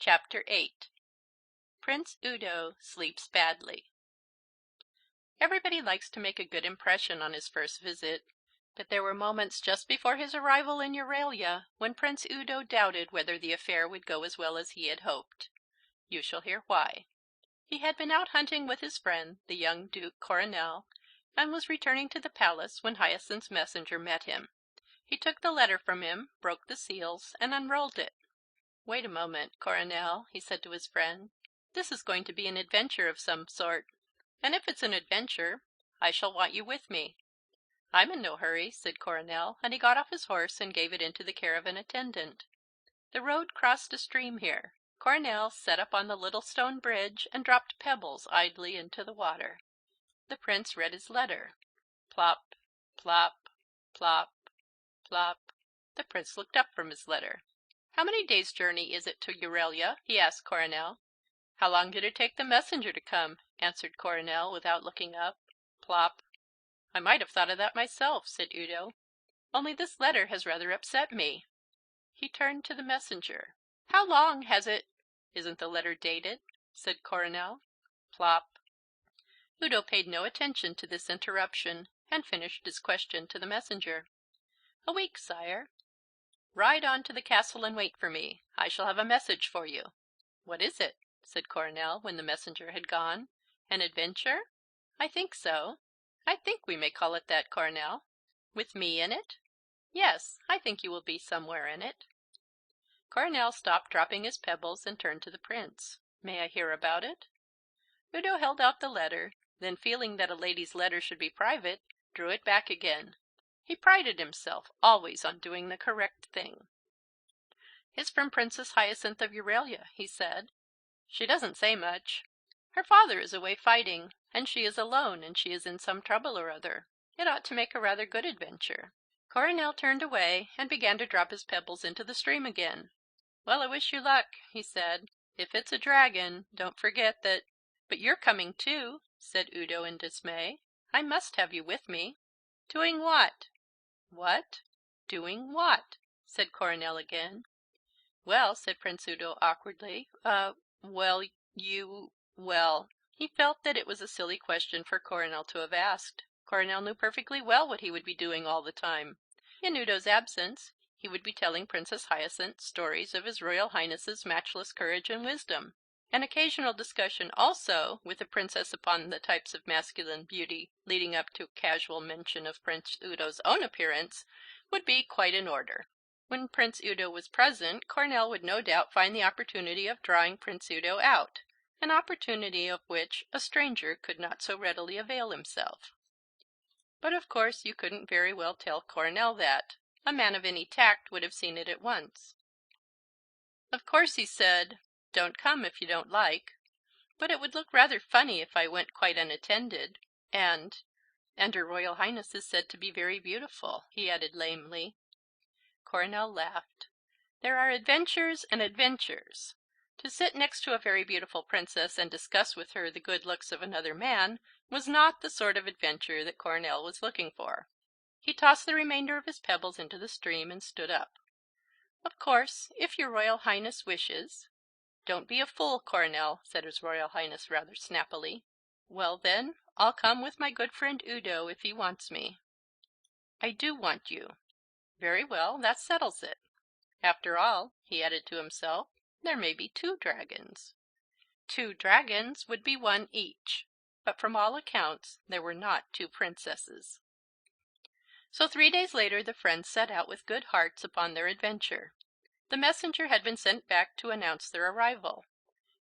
Chapter 8. Prince Udo Sleeps Badly. Everybody likes to make a good impression on his first visit, but there were moments just before his arrival in Euralia when Prince Udo doubted whether the affair would go as well as he had hoped. You shall hear why. He had been out hunting with his friend, the young Duke Coronel, and was returning to the palace when Hyacinth's messenger met him. He took the letter from him, broke the seals, and unrolled it. "Wait a moment, Coronel," he said to his friend. "This is going to be an adventure of some sort, and if it's an adventure, I shall want you with me." "I'm in no hurry," said Coronel, and he got off his horse and gave it into the care of an attendant. The road crossed a stream here. Coronel sat up on the little stone bridge and dropped pebbles idly into the water. The prince read his letter. Plop, plop, plop, plop. The prince looked up from his letter. "How many days' journey is it to Euralia?" he asked Coronel. "How long did it take the messenger to come?" answered Coronel without looking up. Plop. "I might have thought of that myself," said Udo. "Only this letter has rather upset me." He turned to the messenger. "How long has it—" "Isn't the letter dated?" said Coronel. Plop. Udo paid no attention to this interruption and finished his question to the messenger. "A week, sire." "Ride on to the castle and wait for me. I shall have a message for you." "What is it?" said Coronel when the messenger had gone. "An adventure?" "I think so. I think we may call it that, Coronel." "With me in it?" "Yes, I think you will be somewhere in it." Coronel stopped dropping his pebbles and turned to the prince. "May I hear about it?" Udo held out the letter, then feeling that a lady's letter should be private, drew it back again. He prided himself always on doing the correct thing. "It's from Princess Hyacinth of Euralia," he said. "She doesn't say much. Her father is away fighting, and she is alone, and she is in some trouble or other. It ought to make a rather good adventure." Coronel turned away and began to drop his pebbles into the stream again. "Well, I wish you luck," he said. "If it's a dragon, don't forget that—" "But you're coming too," said Udo in dismay. "I must have you with me." "Doing what?" "What? Doing what?" said Coronel again. "Well," said Prince Udo awkwardly, well, well." He felt that it was a silly question for Coronel to have asked. Coronel knew perfectly well what he would be doing all the time. In Udo's absence he would be telling Princess Hyacinth stories of His Royal Highness's matchless courage and wisdom. An occasional discussion also with the princess upon the types of masculine beauty, leading up to casual mention of Prince Udo's own appearance, would be quite in order. When Prince Udo was present, Coronel would no doubt find the opportunity of drawing Prince Udo out, an opportunity of which a stranger could not so readily avail himself. But of course you couldn't very well tell Coronel that. A man of any tact would have seen it at once. "Of course," he said, "don't come if you don't like. But it would look rather funny if I went quite unattended. And Her Royal Highness is said to be very beautiful," he added lamely. Coronel laughed. "There are adventures and adventures. To sit next to a very beautiful princess and discuss with her the good looks of another man was not the sort of adventure that Coronel was looking for." He tossed the remainder of his pebbles into the stream and stood up. "Of course, if your Royal Highness wishes—" "Don't be a fool, Coronel," said His Royal Highness rather snappily. "Well then, I'll come with my good friend Udo if he wants me." "I do want you." "Very well, that settles it. After all," he added to himself, "there may be 2 dragons." 2 dragons would be 1 each, but from all accounts there were not 2 princesses. So 3 days later the friends set out with good hearts upon their adventure. The messenger had been sent back to announce their arrival.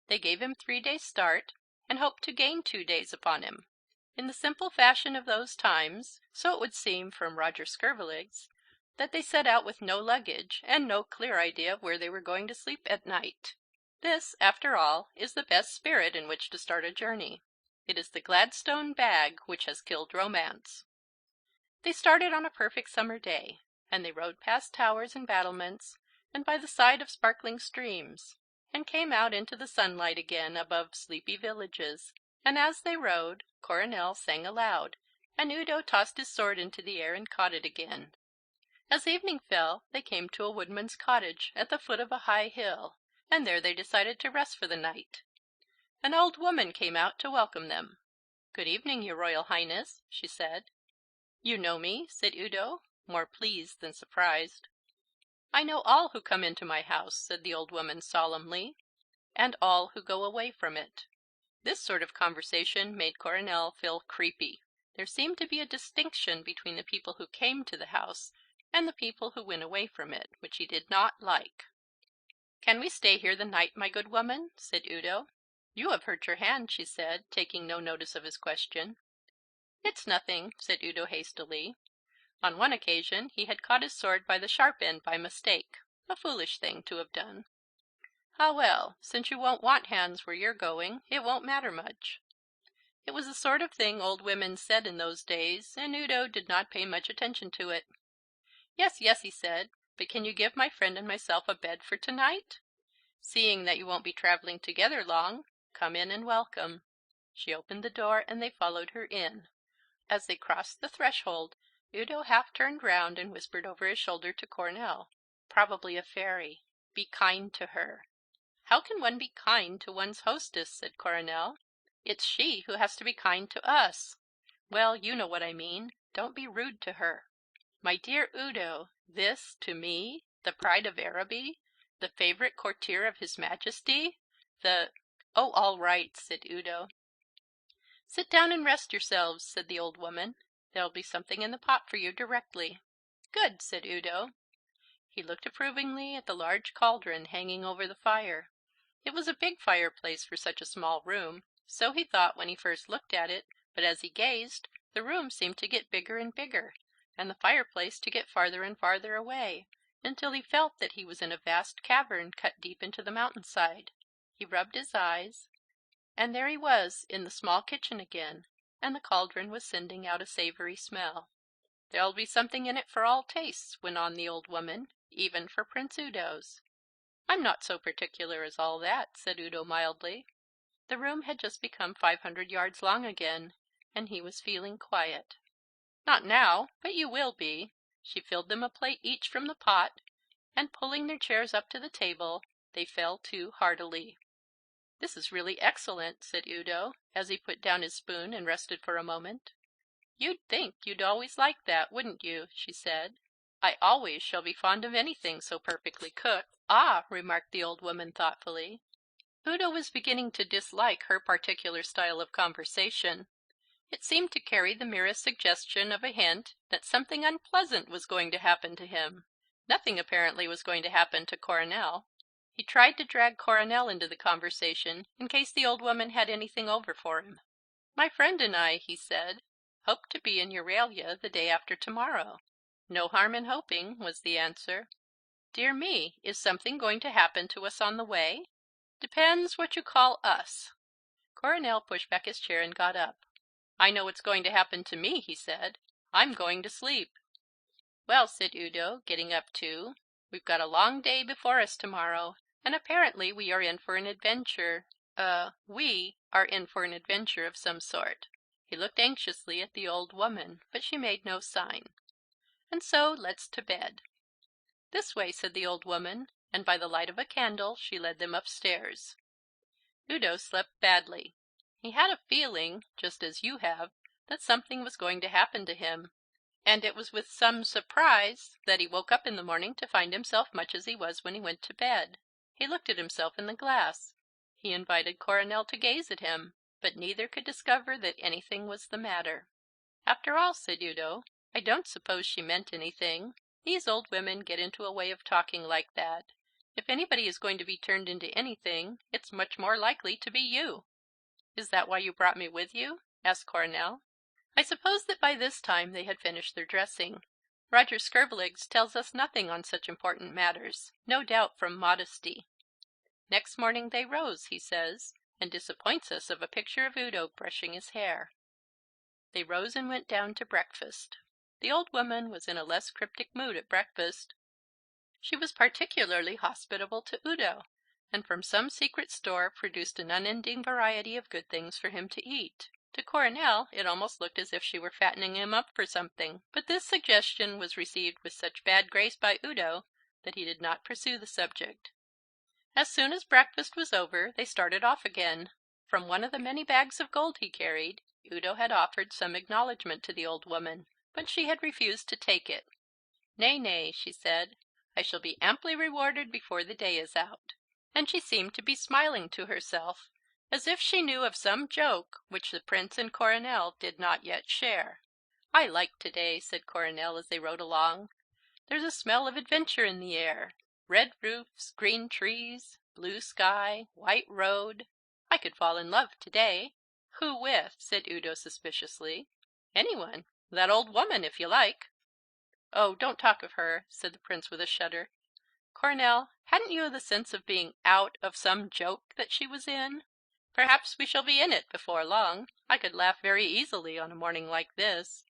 They gave him 3 days' start, and hoped to gain 2 days upon him. In the simple fashion of those times, so it would seem from Roger Scurvilegs, that they set out with no luggage, and no clear idea of where they were going to sleep at night. This, after all, is the best spirit in which to start a journey. It is the Gladstone bag which has killed romance. They started on a perfect summer day, and they rode past towers and battlements, and by the side of sparkling streams, and came out into the sunlight again above sleepy villages, and as they rode, Coronel sang aloud, and Udo tossed his sword into the air and caught it again. As evening fell, they came to a woodman's cottage at the foot of a high hill, and there they decided to rest for the night. An old woman came out to welcome them. "Good evening, your Royal Highness," she said. "You know me?" said Udo, more pleased than surprised. "I know all who come into my house," said the old woman solemnly, "and all who go away from it." This sort of conversation made Coronel feel creepy. There seemed to be a distinction between the people who came to the house and the people who went away from it, which he did not like. "Can we stay here the night, my good woman?" said Udo. "You have hurt your hand," she said, taking no notice of his question. "It's nothing," said Udo hastily. On one occasion he had caught his sword by the sharp end by mistake, a foolish thing to have done. "Ah, well, since you won't want hands where you're going, it won't matter much." It was the sort of thing old women said in those days, and Udo did not pay much attention to it. "Yes, yes," he said, "but can you give my friend and myself a bed for tonight? Seeing that you won't be traveling together long, come in and welcome." She opened the door and they followed her in. As they crossed the threshold, Udo half turned round and whispered over his shoulder to Coronel, "Probably a fairy. Be kind to her." "How can one be kind to one's hostess?" said Coronel. "It's she who has to be kind to us. Well, you know what I mean. Don't be rude to her." "My dear Udo, this to me, the pride of Araby, the favourite courtier of His Majesty, the—" "Oh, all right," said Udo. "Sit down and rest yourselves," said the old woman. "There'll be something in the pot for you directly." "Good," said Udo. He looked approvingly at the large cauldron hanging over the fire. It was a big fireplace for such a small room, so he thought when he first looked at it, but as he gazed, the room seemed to get bigger and bigger, and the fireplace to get farther and farther away, until he felt that he was in a vast cavern cut deep into the mountainside. He rubbed his eyes, and there he was in the small kitchen again, and the cauldron was sending out a savoury smell. "There'll be something in it for all tastes," went on the old woman, "even for Prince Udo's." "I'm not so particular as all that," said Udo mildly. The room had just become 500 yards long again, and he was feeling quiet. "Not now, but you will be." She filled them a plate each from the pot, and pulling their chairs up to the table, they fell to heartily. "This is really excellent," said Udo, as he put down his spoon and rested for a moment. "You'd think you'd always like that, wouldn't you?" she said. "I always shall be fond of anything so perfectly cooked." "Ah," remarked the old woman thoughtfully. Udo was beginning to dislike her particular style of conversation. It seemed to carry the merest suggestion of a hint that something unpleasant was going to happen to him. Nothing apparently was going to happen to Coronel. He tried to drag Coronel into the conversation in case the old woman had anything over for him. "My friend and I," he said, "hope to be in Euralia the day after tomorrow." "No harm in hoping," was the answer. "Dear me, is something going to happen to us on the way?" "Depends what you call us." Coronel pushed back his chair and got up. "I know what's going to happen to me," he said. "I'm going to sleep." "Well," said Udo, getting up too, "we've got a long day before us tomorrow, and apparently we are in for an adventure. We are in for an adventure of some sort." He looked anxiously at the old woman, but she made no sign. "And so let's to bed." "This way," said the old woman, and by the light of a candle she led them upstairs. Udo slept badly. He had a feeling, just as you have, that something was going to happen to him, and it was with some surprise that he woke up in the morning to find himself much as he was when he went to bed. He looked at himself in the glass. He invited Coronel to gaze at him, but neither could discover that anything was the matter. "After all," said Udo, "I don't suppose she meant anything. These old women get into a way of talking like that. If anybody is going to be turned into anything, it's much more likely to be you." "Is that why you brought me with you?" asked Coronel. I suppose that by this time they had finished their dressing. Roger Scurvilegs tells us nothing on such important matters, no doubt from modesty. Next morning they rose, he says, and disappoints us of a picture of Udo brushing his hair. They rose and went down to breakfast. The old woman was in a less cryptic mood at breakfast. She was particularly hospitable to Udo, and from some secret store produced an unending variety of good things for him to eat. To Coronel it almost looked as if she were fattening him up for something, but this suggestion was received with such bad grace by Udo that he did not pursue the subject. As soon as breakfast was over they started off again. From one of the many bags of gold he carried, Udo had offered some acknowledgment to the old woman, but she had refused to take it. "Nay, nay," she said, "I shall be amply rewarded before the day is out." And she seemed to be smiling to herself, as if she knew of some joke which the Prince and Coronel did not yet share. "I like today," said Coronel as they rode along. "There's a smell of adventure in the air. Red roofs, green trees, blue sky, white road. I could fall in love today." "Who with?" said Udo suspiciously. "Anyone. That old woman, if you like." "Oh, don't talk of her," said the Prince with a shudder. "Coronel, hadn't you the sense of being out of some joke that she was in? Perhaps we shall be in it before long. I could laugh very easily on a morning like this."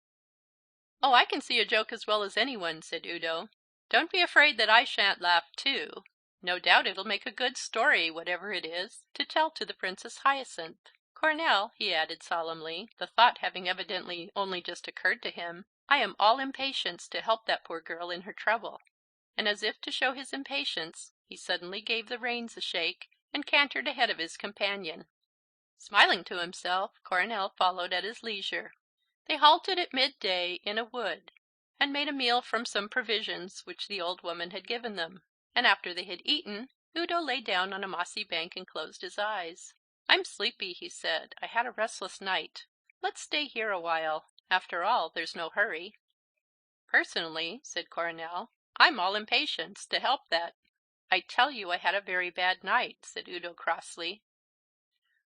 "Oh, I can see a joke as well as anyone," said Udo. "Don't be afraid that I shan't laugh too. No doubt it'll make a good story, whatever it is, to tell to the Princess Hyacinth. Coronel," he added solemnly, the thought having evidently only just occurred to him, "I am all impatience to help that poor girl in her trouble." And as if to show his impatience, he suddenly gave the reins a shake and cantered ahead of his companion. Smiling to himself, Coronel followed at his leisure. They halted at midday in a wood and made a meal from some provisions which the old woman had given them. And after they had eaten, Udo lay down on a mossy bank and closed his eyes. "I'm sleepy," he said. "I had a restless night. Let's stay here a while. After all, there's no hurry." "Personally," said Coronel, "I'm all impatience to help that." "I tell you I had a very bad night," said Udo crossly.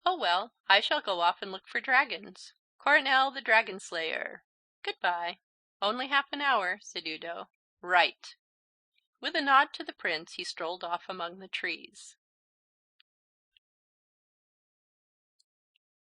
"Oh well, I shall go off and look for dragons. Coronel the Dragon Slayer. Good bye." "Only half an hour," said Udo. "Right." With a nod to the Prince he strolled off among the trees.